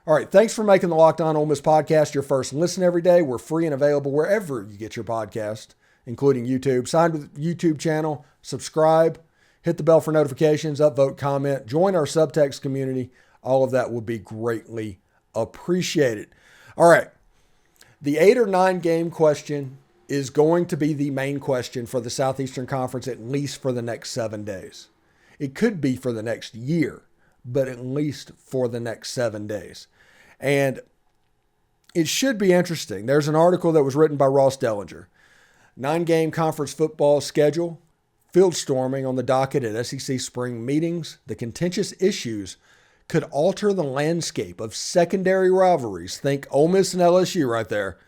All right, thanks for making the Locked On Ole Miss podcast your first listen every day. We're free and available wherever you get your podcast, including YouTube. Sign with the YouTube channel, subscribe, hit the bell for notifications, upvote, comment, join our Subtext community. All of that would be greatly appreciated. All right, the 8 or 9 game question is going to be the main question for the Southeastern Conference, at least for the next 7 days. It could be for the next year, but at least for the next 7 days. And it should be interesting. There's an article that was written by Ross Dellinger. 9-game conference football schedule, field storming on the docket at SEC spring meetings. The contentious issues could alter the landscape of secondary rivalries. Think Ole Miss and LSU right there.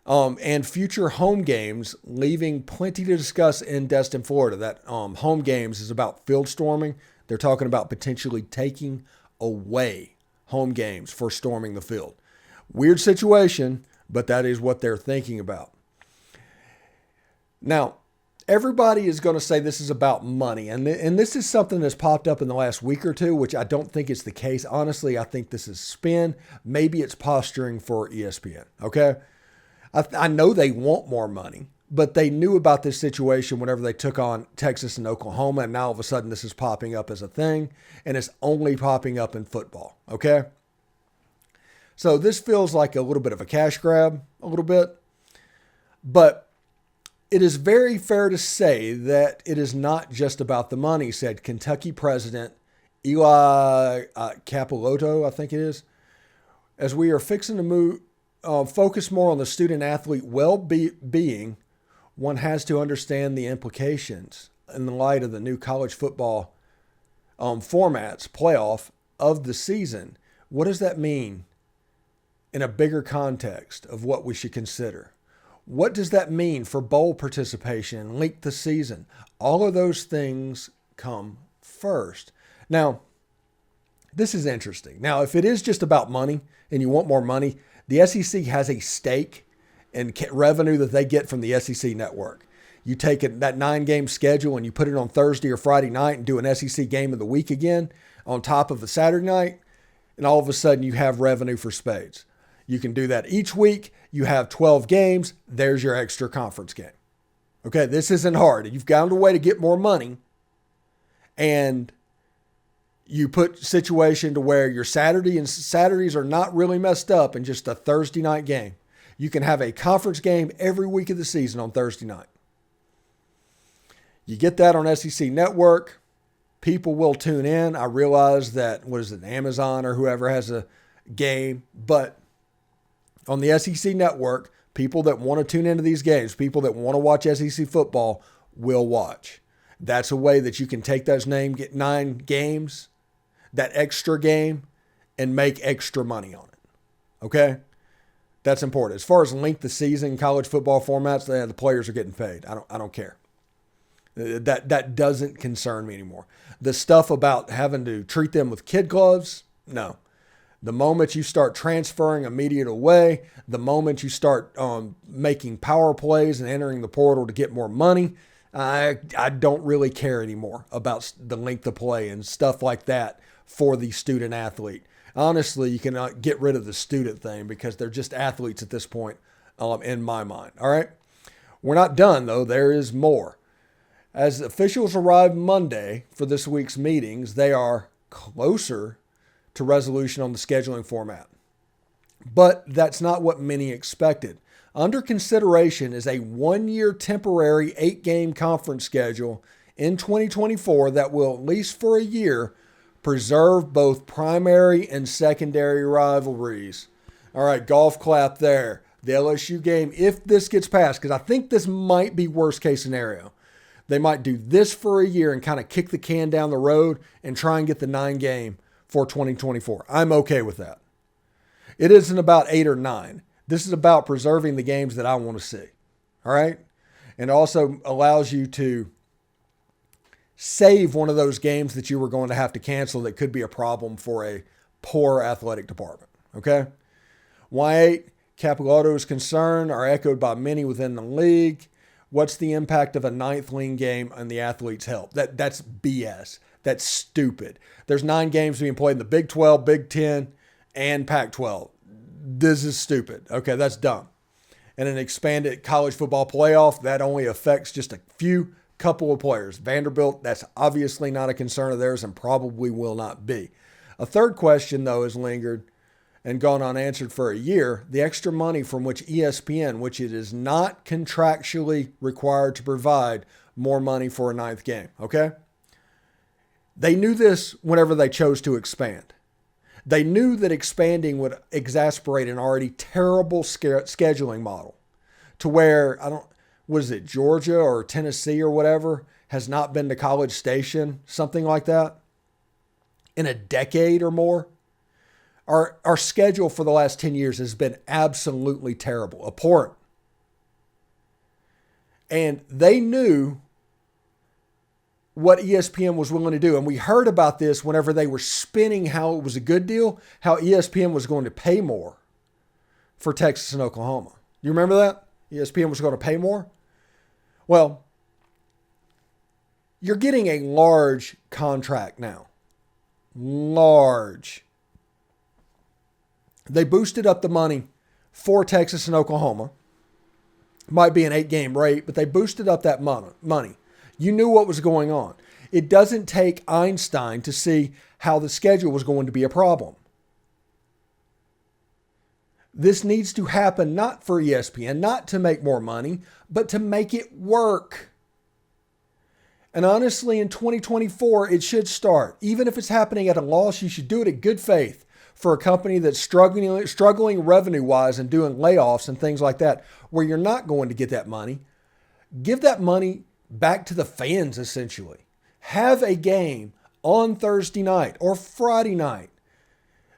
And future home games, leaving plenty to discuss in Destin, Florida. That home games is about field storming. They're talking about potentially taking away home games for storming the field. Weird situation, but that is what they're thinking about. Now, everybody is going to say this is about money, and this is something that's popped up in the last week or two, which I don't think is the case. Honestly, I think this is spin. Maybe it's posturing for ESPN, okay? I know they want more money, but they knew about this situation whenever they took on Texas and Oklahoma, and now all of a sudden this is popping up as a thing, and it's only popping up in football, okay? So this feels like a little bit of a cash grab, a little bit, but it is very fair to say that it is not just about the money, said Kentucky President Eli Capilotto, I think it is, as we are fixing to move, focus more on the student-athlete well-being. One has to understand the implications in the light of the new college football formats, playoff of the season. What does that mean in a bigger context of what we should consider? What does that mean for bowl participation and length the season? All of those things come first. Now, this is interesting. Now, if it is just about money and you want more money, the SEC has a stake in revenue that they get from the SEC network. You take that 9-game schedule and you put it on Thursday or Friday night and do an SEC game of the week again on top of the Saturday night, and all of a sudden you have revenue for spades. You can do that each week. You have 12 games. There's your extra conference game. Okay, this isn't hard. You've found a way to get more money, and you put situation to where your Saturdays are not really messed up in just a Thursday night game. You can have a conference game every week of the season on Thursday night. You get that on SEC Network. People will tune in. I realize that, Amazon or whoever has a game, but on the SEC Network, people that want to tune into these games, people that want to watch SEC football will watch. That's a way that you can take those get 9 games, that extra game, and make extra money on it. Okay? That's important. As far as length of season, college football formats, the players are getting paid. I don't care. That doesn't concern me anymore. The stuff about having to treat them with kid gloves, no. The moment you start transferring immediate away, the moment you start making power plays and entering the portal to get more money, I don't really care anymore about the length of play and stuff like that for the student athlete. Honestly, you can get rid of the student thing because they're just athletes at this point, in my mind. All right? We're not done, though. There is more. As officials arrive Monday for this week's meetings, they are closer to resolution on the scheduling format. But that's not what many expected. Under consideration is a 1-year temporary 8-game conference schedule in 2024 that will, at least for a year, preserve both primary and secondary rivalries. All right, golf clap there. The LSU game, if this gets passed, because I think this might be worst case scenario. They might do this for a year and kind of kick the can down the road and try and get the 9-game for 2024. I'm okay with that. It isn't about 8 or 9. This is about preserving the games that I want to see. All right? And it also allows you to save one of those games that you were going to have to cancel that could be a problem for a poor athletic department. Okay? Why 8? Capilotto's concern are echoed by many within the league. What's the impact of a 9th league game on the athlete's health? That's BS. That's stupid. There's 9 games being played in the Big 12, Big 10, and Pac-12. This is stupid. Okay, that's dumb. And an expanded college football playoff, that only affects just a couple of players. Vanderbilt, that's obviously not a concern of theirs and probably will not be. A third question, though, has lingered and gone unanswered for a year. The extra money from which ESPN, which it is not contractually required to provide more money for a ninth game, okay? They knew this whenever they chose to expand. They knew that expanding would exasperate an already terrible scheduling model to where, was it Georgia or Tennessee or whatever, has not been to College Station, something like that, in a decade or more. Our schedule for the last 10 years has been absolutely terrible, abhorrent. And they knew what ESPN was willing to do. And we heard about this whenever they were spinning how it was a good deal, how ESPN was going to pay more for Texas and Oklahoma. You remember that? ESPN was going to pay more? Well, you're getting a large contract now. Large. They boosted up the money for Texas and Oklahoma. Might be an 8-game rate, but they boosted up that money. You knew what was going on. It doesn't take Einstein to see how the schedule was going to be a problem. This needs to happen not for ESPN, not to make more money, but to make it work. And honestly, in 2024, it should start. Even if it's happening at a loss, you should do it in good faith for a company that's struggling revenue-wise and doing layoffs and things like that, where you're not going to get that money. Give that money back to the fans, essentially. Have a game on Thursday night or Friday night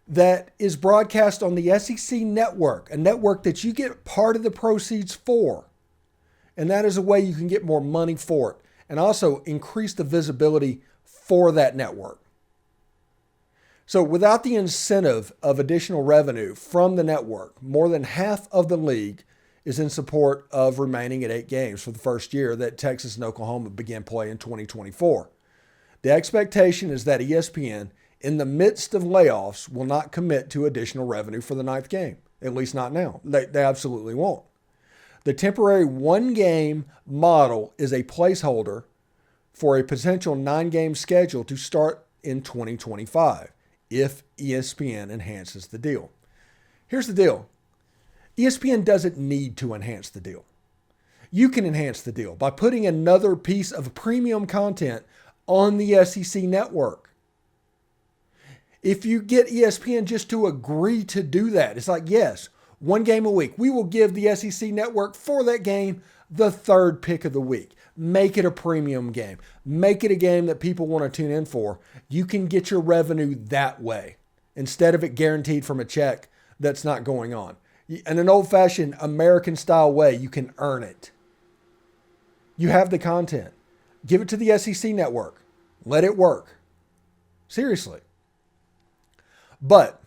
that is broadcast on the SEC network, a network that you get part of the proceeds for. And that is a way you can get more money for it and also increase the visibility for that network. So without the incentive of additional revenue from the network, more than half of the league is in support of remaining at 8 games for the first year that Texas and Oklahoma began play in 2024. The expectation is that ESPN, in the midst of layoffs, will not commit to additional revenue for the 9th game, at least not now. They absolutely won't. The temporary 1-game model is a placeholder for a potential 9-game schedule to start in 2025 if ESPN enhances the deal. Here's the deal. ESPN doesn't need to enhance the deal. You can enhance the deal by putting another piece of premium content on the SEC network. If you get ESPN just to agree to do that, it's like, yes, 1 game a week. We will give the SEC network for that game the 3rd pick of the week. Make it a premium game. Make it a game that people want to tune in for. You can get your revenue that way instead of it guaranteed from a check that's not going on. In an old-fashioned American-style way, you can earn it. You have the content. Give it to the SEC network. Let it work. Seriously. But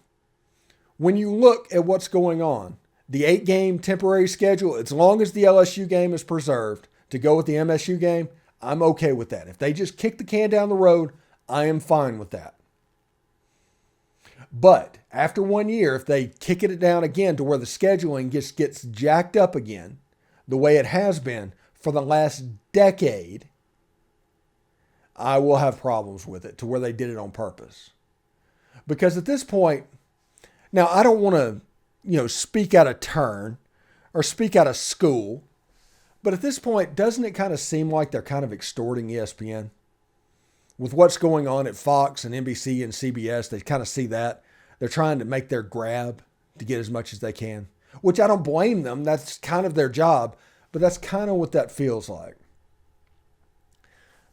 when you look at what's going on, the 8-game temporary schedule, as long as the LSU game is preserved to go with the MSU game, I'm okay with that. If they just kick the can down the road, I am fine with that. But after 1 year, if they kick it down again to where the scheduling just gets jacked up again, the way it has been for the last decade, I will have problems with it to where they did it on purpose. Because at this point, now I don't want to, speak out of turn or speak out of school, but at this point, doesn't it kind of seem like they're kind of extorting ESPN? With what's going on at Fox and NBC and CBS, they kind of see that. They're trying to make their grab to get as much as they can, which I don't blame them. That's kind of their job, but that's kind of what that feels like.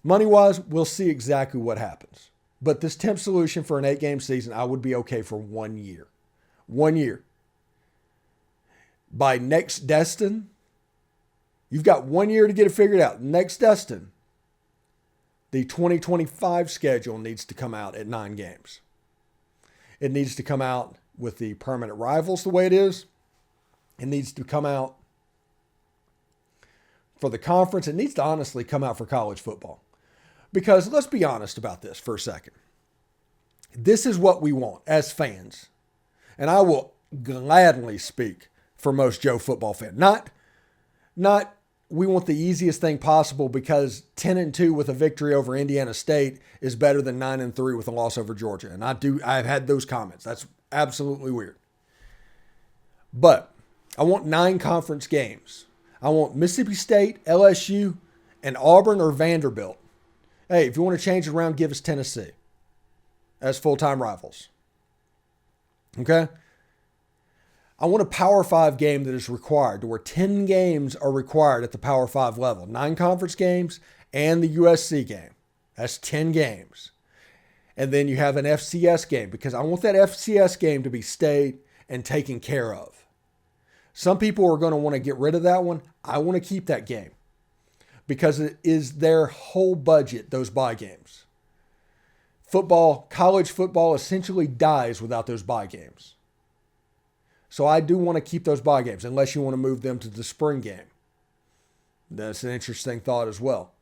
Money-wise, we'll see exactly what happens. But this temp solution for an 8-game season, I would be okay for 1 year. 1 year. By next Destin, you've got 1 year to get it figured out. Next Destin, the 2025 schedule needs to come out at 9 games. It needs to come out with the permanent rivals the way it is. It needs to come out for the conference. It needs to honestly come out for college football. Because let's be honest about this for a second. This is what we want as fans. And I will gladly speak for most Joe football fan. Not we want the easiest thing possible because 10-2 with a victory over Indiana State is better than 9-3 with a loss over Georgia. And I've had those comments. That's absolutely weird. But I want 9 conference games. I want Mississippi State, LSU, and Auburn or Vanderbilt. Hey, if you want to change it around, give us Tennessee as full-time rivals. Okay? I want a Power 5 game that is required, to where 10 games are required at the Power 5 level. 9 conference games and the USC game. That's 10 games. And then you have an FCS game, because I want that FCS game to be stayed and taken care of. Some people are going to want to get rid of that one. I want to keep that game because it is their whole budget, those bye games. Football, college football essentially dies without those bye games. So I do want to keep those bye games, unless you want to move them to the spring game. That's an interesting thought as well.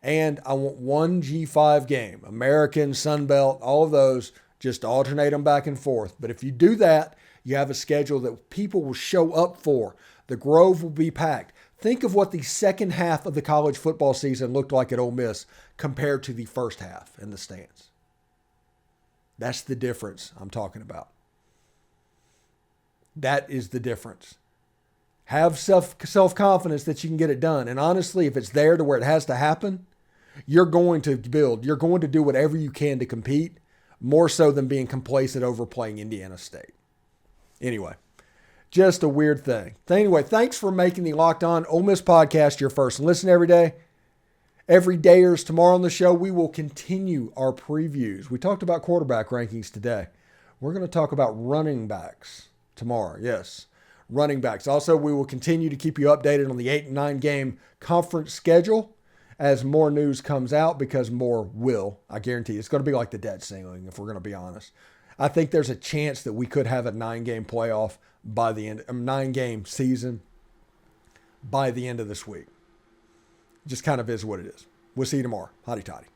And I want one G5 game, American, Sun Belt, all of those, just alternate them back and forth. But if you do that, you have a schedule that people will show up for. The Grove will be packed. Think of what the second half of the college football season looked like at Ole Miss compared to the first half in the stands. That's the difference I'm talking about. That is the difference. Have self-confidence that you can get it done. And honestly, if it's there to where it has to happen, you're going to build. You're going to do whatever you can to compete, more so than being complacent over playing Indiana State. Anyway, just a weird thing. Anyway, thanks for making the Locked On Ole Miss podcast your first listen every day. Every dayers tomorrow on the show, we will continue our previews. We talked about quarterback rankings today. We're going to talk about running backs tomorrow. Yes, running backs. Also, we will continue to keep you updated on the 8 and 9 game conference schedule as more news comes out, because more will. I guarantee you. It's going to be like the debt ceiling, if we're going to be honest. I think there's a chance that we could have a 9-game playoff by the end, a 9-game season by the end of this week. Just kind of is what it is. We'll see you tomorrow. Hotty toddy.